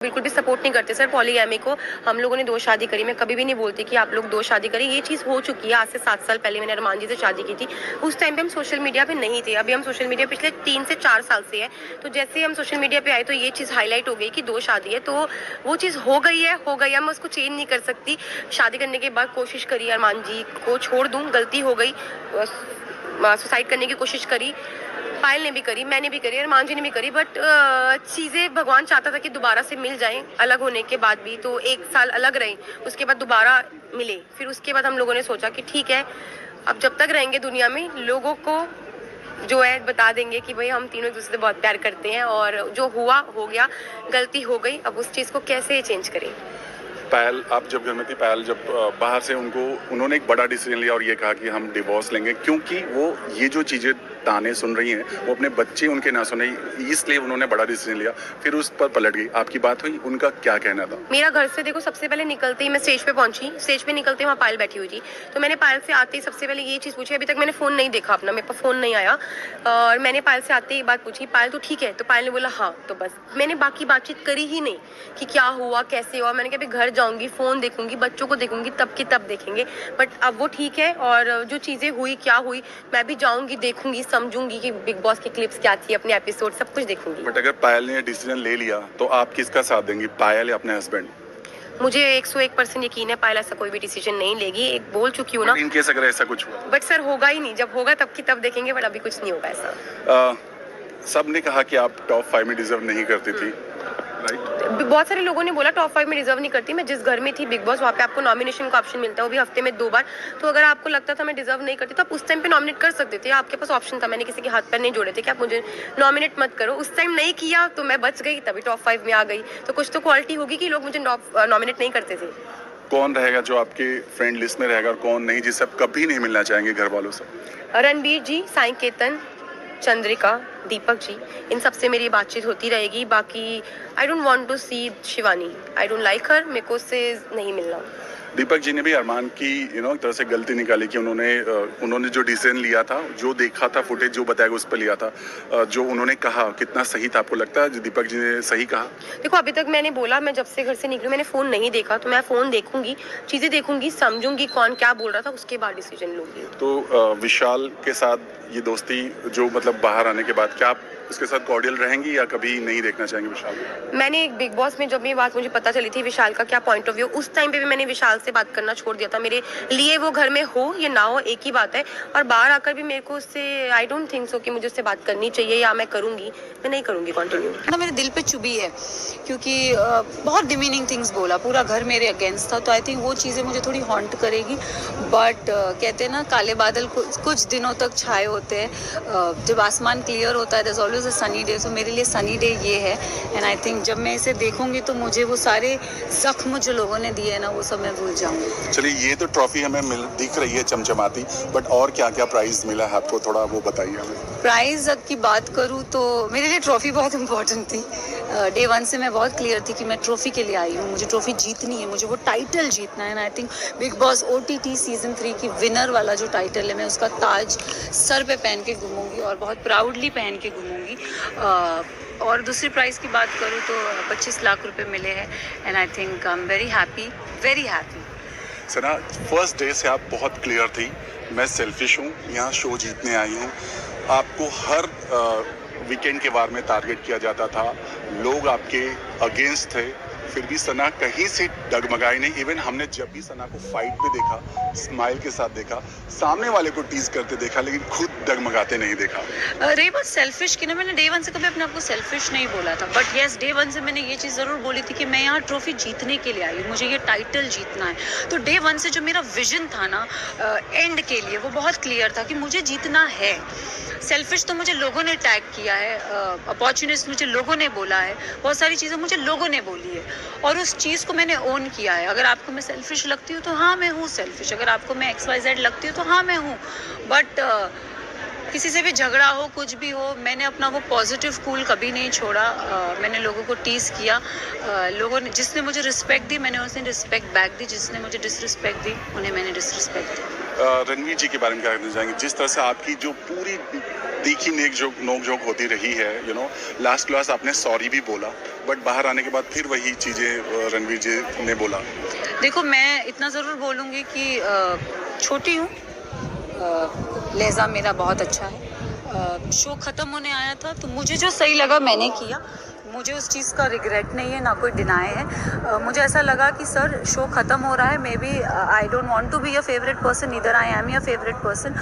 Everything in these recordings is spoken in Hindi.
बिल्कुल भी सपोर्ट नहीं करते सर पॉलीगैमी को। हम लोगों ने 2 शादी करी, मैं कभी भी नहीं बोलती कि आप लोग 2 शादी करें। ये चीज़ हो चुकी है, आज से 7 साल पहले मैंने अरमान जी से शादी की थी। उस टाइम पे हम सोशल मीडिया पे नहीं थे। अभी हम सोशल मीडिया पिछले 3 से 4 साल से है। तो जैसे ही हम सोशल मीडिया पे आए तो ये चीज़ हाईलाइट हो गई कि 2 शादी है। तो वो चीज़ हो गई है, मैं उसको चेंज नहीं कर सकती। शादी करने के बाद कोशिश करी अरमान जी को छोड़ दूँ, गलती हो गई। सुसाइड करने की कोशिश करी, पायल ने भी करी, मैंने भी करी, अरमान जी ने भी करी। बट चीज़ें भगवान चाहता था कि दोबारा से मिल जाएं, अलग होने के बाद भी। तो 1 साल अलग रहे, उसके बाद दोबारा मिले। फिर उसके बाद हम लोगों ने सोचा कि ठीक है, अब जब तक रहेंगे दुनिया में, लोगों को जो है बता देंगे कि भाई हम तीनों एक दूसरे से बहुत प्यार करते हैं, और जो हुआ हो गया, गलती हो गई। अब उस चीज़ को कैसे चेंज करें। पायल, आप जब घर में थी, पायल जब बाहर से उन्होंने एक बड़ा डिसीजन लिया और ये कहा कि हम डिवोर्स लेंगे, क्योंकि वो ये जो चीज़ें ताने सुन रही हैं वो अपने बच्चे उनके ना सुने, इसलिए उन्होंने बड़ा डिसीजन लिया। फिर उस पर पलट गई। आपकी बात हुई, उनका क्या कहना था? मेरा घर से देखो, सबसे पहले निकलते ही मैं स्टेज पे पहुंची। स्टेज पे निकलते ही वहाँ पायल बैठी हुई थी। तो मैंने पायल से आते ही सबसे पहले ये चीज़ पूछी। अभी तक मैंने फ़ोन नहीं देखा अपना, मेरे पास फ़ोन नहीं आया। और मैंने पायल से आते ही बात पूछी, पायल तो ठीक है? तो पायल ने बोला हाँ। तो बस मैंने बाकी बातचीत करी ही नहीं कि क्या हुआ, कैसे हुआ। मैंने कहा घर जाऊँगी, फ़ोन देखूंगी, बच्चों को देखूंगी, तब की तब देखेंगे। बट अब वो ठीक है, और जो चीज़ें हुई, क्या हुई, मैं भी जाऊंगी, देखूंगी, समझूंगी कि बिग बॉस की क्लिप्स क्या थी, अपने एपिसोड सब कुछ देखूंगी। बट अगर पायल ने डिसीजन ले लिया तो आप किसका साथ देंगी, पायल या अपने हस्बैंड? मुझे 101% यकीन है पायल ऐसा कोई भी डिसीजन नहीं लेगी। एक बोल चुकी हूँ ना। इन केस अगर ऐसा कुछ हुआ, बट सर होगा ही नहीं। जब होगा तब की तब देखेंगे, बट अभी कुछ नहीं होगा ऐसा। सब ने कहा कि आप टॉप 5 में डिजर्व नहीं करती थी, राइट? बहुत सारे लोगों ने बोला टॉप 5 में डिजर्व नहीं करती। मैं जिस घर में थी बिग बॉस, वहाँ पे आपको नॉमिनेशन का ऑप्शन मिलता है, वो भी हफ्ते में 2 बार। तो अगर आपको लगता था मैं डिजर्व नहीं करती तो आप उस टाइम पे नॉमिनेट कर सकते थे, आपके पास ऑप्शन था। मैंने किसी के हाथ पैर नहीं जोड़े थे कि आप मुझे नॉमिनेट मत करो। उस टाइम नहीं किया तो मैं बच गई, तभी टॉप 5 में आ गई। तो कुछ तो क्वालिटी होगी कि लोग मुझे नॉमिनेट नहीं करते थे। कौन रहेगा जो आपके फ्रेंड लिस्ट में रहेगा और कौन नहीं, जिससे आप कभी नहीं मिलना चाहेंगे घर वालों से? रणबीर जी, साई केतन, चंद्रिका, दीपक जी, इन सबसे मेरी बातचीत होती रहेगी। बाकी I don't want to see Shivani, I don't like her, मेरे को उससे नहीं मिलना। दीपक जी ने भी अरमान की एक तरह से गलती निकाली कि उन्होंने जो डिसीजन लिया था, जो देखा था फुटेज, जो बताया उस पर लिया था। जो उन्होंने कहा कितना सही था, आपको लगता है दीपक जी ने सही कहा? देखो, अभी तक मैंने बोला, मैं जब से घर से निकली मैंने फ़ोन नहीं देखा। तो मैं फ़ोन देखूंगी, चीज़ें देखूंगी, समझूंगी कौन क्या बोल रहा था, उसके बाद डिसीजन लूंगी। तो विशाल के साथ ये दोस्ती जो मतलब बाहर आने के बाद, क्या आप उसके साथ कॉर्डियल रहेंगी या कभी नहीं देखना चाहेंगे विशाल को? मैंने एक बिग बॉस में जब ये बात मुझे पता चली थी विशाल का क्या पॉइंट ऑफ व्यू, उस टाइम पे भी मैंने विशाल से बात करना छोड़ दिया था। मेरे लिए वो घर में हो या ना हो एक ही बात है। और बाहर आकर भी मेरे को उससे आई डोंट थिंक सो कि मुझे उससे बात करनी चाहिए या मैं करूंगी। मैं नहीं करूंगी कंटिन्यू ना। मेरे दिल पे चुभी है क्योंकि बहुत डिमीनिंग थिंग्स बोला, पूरा घर मेरे अगेंस्ट था। तो आई थिंक वो चीज़ें मुझे थोड़ी हॉन्ट करेगी। बट कहते हैं ना, काले बादल कुछ दिनों तक छाए होते हैं, जब आसमान क्लियर होता है, there is always a sunny day. So मेरे लिए सनी डे ये है। एंड आई थिंक जब मैं इसे देखूंगी तो मुझे वो सारे जख्म जो लोगों ने दिए हैं ना, वो सब मैं भूल जाऊंगी। चलिए, ये तो ट्रॉफी हमें दिख रही है चमचमाती, बट और क्या क्या प्राइज मिला है आपको, थोड़ा वो बताइए हमें। प्राइज की बात करूँ तो मेरे लिए ट्रॉफी बहुत इंपॉर्टेंट थी। डे 1 से मैं बहुत क्लियर थी कि मैं ट्रॉफी के लिए आई हूँ, मुझे ट्रॉफी जीतनी है, मुझे वो टाइटल जीतना है। And I think big boss OTT season 3 की विनर वाला जो टाइटल है, मैं उसका ताज सर पे पहन के घूमूंगी और बहुत प्राउडली पहन के घूमूंगी। और दूसरी प्राइज़ की बात करूँ तो 25 लाख रुपए मिले हैं। And I think I am very happy, very happy. Sana, first day से आप बहुत क्लियर थी, मैं सेल्फिश हूँ, यहाँ शो जीतने आई हूँ। आपको हर वीकेंड के वार में टारगेट किया जाता था, लोग आपके अगेंस्ट थे, फिर भी सना कहीं से डगमगाई नहीं। इवन हमने जब भी सना को फाइट पे देखा, स्माइल के साथ देखा, सामने वाले को टीज करते देखा, लेकिन खुद डगमगाते नहीं देखा। रही बात सेल्फिश की ना, मैंने डे 1 से कभी अपने आप को सेल्फिश नहीं बोला था। बट येस, डे 1 से मैंने ये चीज़ ज़रूर बोली थी कि मैं यहाँ ट्रॉफी जीतने के लिए आई हूँ, मुझे ये टाइटल जीतना है। तो डे 1 से जो मेरा विजन था ना एंड के लिए, वो बहुत क्लियर था कि मुझे जीतना है। सेल्फिश तो मुझे लोगों ने टैग किया है, अपॉर्चुनिस्ट मुझे लोगों ने बोला है, बहुत सारी चीज़ें मुझे लोगों ने बोली है और उस चीज़ को मैंने ओन किया है। अगर आपको मैं सेल्फिश लगती हूँ तो हाँ मैं हूँ सेल्फिश, अगर आपको मैं XYZ लगती हूँ तो हाँ मैं हूँ। बट किसी से भी झगड़ा हो, कुछ भी हो, मैंने अपना वो पॉजिटिव कूल कभी नहीं छोड़ा। मैंने लोगों को टीज़ किया, लोगों ने जिसने मुझे रिस्पेक्ट दी मैंने उसे रिस्पेक्ट बैक दी, जिसने मुझे डिसरिस्पेक्ट दी उन्हें मैंने डिसरिस्पेक्ट दी। रणवीर जी के बारे में क्या कहना चाहेंगे? जिस तरह से आपकी जो पूरी तीखी नोक झोंक होती रही है, लास्ट क्लास आपने सॉरी भी बोला, बट बाहर आने के बाद फिर वही चीज़ें रणवीर जी ने बोला। देखो, मैं इतना ज़रूर बोलूँगी कि छोटी हूँ, लहजा मेरा बहुत अच्छा है। शो ख़त्म होने आया था तो मुझे जो सही लगा मैंने किया, मुझे उस चीज़ का रिग्रेट नहीं है, ना कोई डिनाई है। मुझे ऐसा लगा कि सर शो ख़त्म हो रहा है, maybe I don't want to be a favourite person, neither I am a favourite person,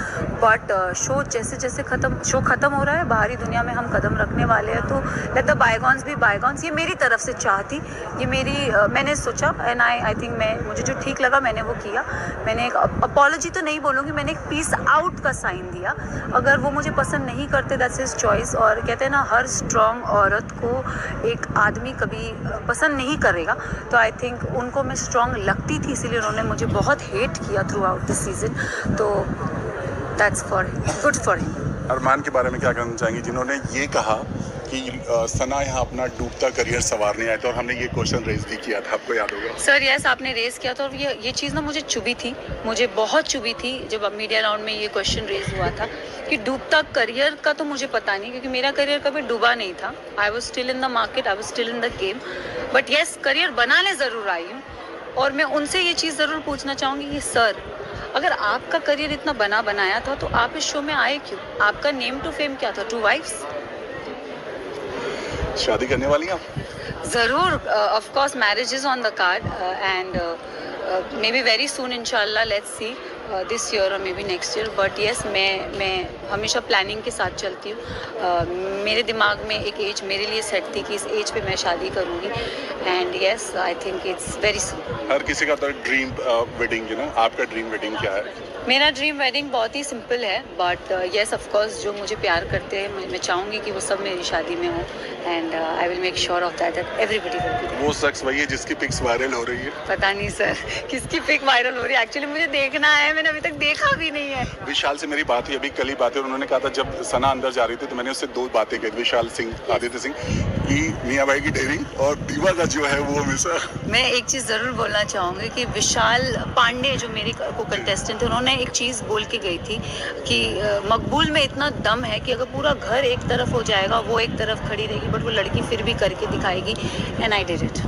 but show जैसे जैसे शो ख़त्म हो रहा है, बाहरी दुनिया में हम कदम रखने वाले हैं, तो let the bygones be bygones. ये मेरी तरफ से चाह थी, ये मेरी मैंने सोचा, एंड आई थिंक मुझे जो ठीक लगा मैंने वो किया। मैंने एक अपॉलॉजी तो नहीं बोलूँगी, मैंने एक पीस आउट का साइन दिया। अगर वो मुझे पसंद नहीं करते, दैट्स हिज चॉइस। और कहते हैं ना, हर स्ट्रॉन्ग औरत को एक आदमी कभी पसंद नहीं करेगा, तो आई थिंक उनको मैं स्ट्रॉन्ग लगती थी, इसीलिए उन्होंने मुझे बहुत हेट किया थ्रू आउट दिस सीजन। तो that's for good for him. Armaan के बारे में क्या कहना चाहेंगे, जिन्होंने ये कहा कि सना यहाँ अपना डूबता करियर संवारने आए थे, और हमने ये क्वेश्चन रेज भी किया था, आपको याद होगा? सर यस, आपने रेस किया था, और ये चीज़ ना मुझे चुभी थी, मुझे बहुत चुभी थी जब अब मीडिया राउंड में ये क्वेश्चन रेज हुआ था कि डूबता करियर का तो मुझे पता नहीं, क्योंकि मेरा करियर कभी डूबा नहीं था। I was still in the market, I was still in the game, but yes career बनाने ज़रूर आई हूँ। और मैं उनसे ये चीज़ ज़रूर पूछना चाहूँगी कि सर, अगर आपका करियर इतना बनाया था तो आप इस शो में आए क्यों? आपका नेम टू फेम क्या था? 2 वाइफ्स? शादी करने वाली हैं आप? ज़रूर, of course marriage is on the card, and may be very soon इंशाल्लाह, लेट्स सी दिस ईयर और may be next year. But yes, मैं हमेशा प्लानिंग के साथ चलती हूँ। मेरे दिमाग में एक एज मेरे लिए सेट थी कि इस एज पे मैं शादी करूँगी, and yes I think it's very soon. हर किसी का तो ड्रीम वेडिंग, आपका ड्रीम वेडिंग क्या है? मेरा ड्रीम वेडिंग बहुत ही सिंपल है, बट येस ऑफ कोर्स जो मुझे प्यार करते हैं, मैं चाहूँगी कि वो सब मेरी शादी में हो, and I will make sure of that everybody will be there. वो शख्स वही है जिसकी पिक्स वायरल हो रही है? पता नहीं सर किसकी पिक वायरल हो रही है, एक्चुअली मुझे देखना है, मैंने अभी तक देखा भी नहीं है। विशाल से मेरी बात हुई अभी, कल ही बात हुई, उन्होंने कहा था जब सना अंदर जा रही थी तो मैंने उससे 2 बातें कही, विशाल सिंह, आदित्य सिंह, कि मियाँ भाई की डेयरिंग और दीवा का जो है वो हमेशा। मैं एक चीज़ ज़रूर बोलना चाहूँगी कि विशाल पांडे जो मेरे को कंटेस्टेंट थे, उन्होंने एक चीज़ बोल के गई थी कि मकबूल में इतना दम है कि अगर पूरा घर एक तरफ हो जाएगा, वो एक तरफ खड़ी रहेगी, बट वो लड़की फिर भी करके दिखाएगी, एंड आई डिड इट।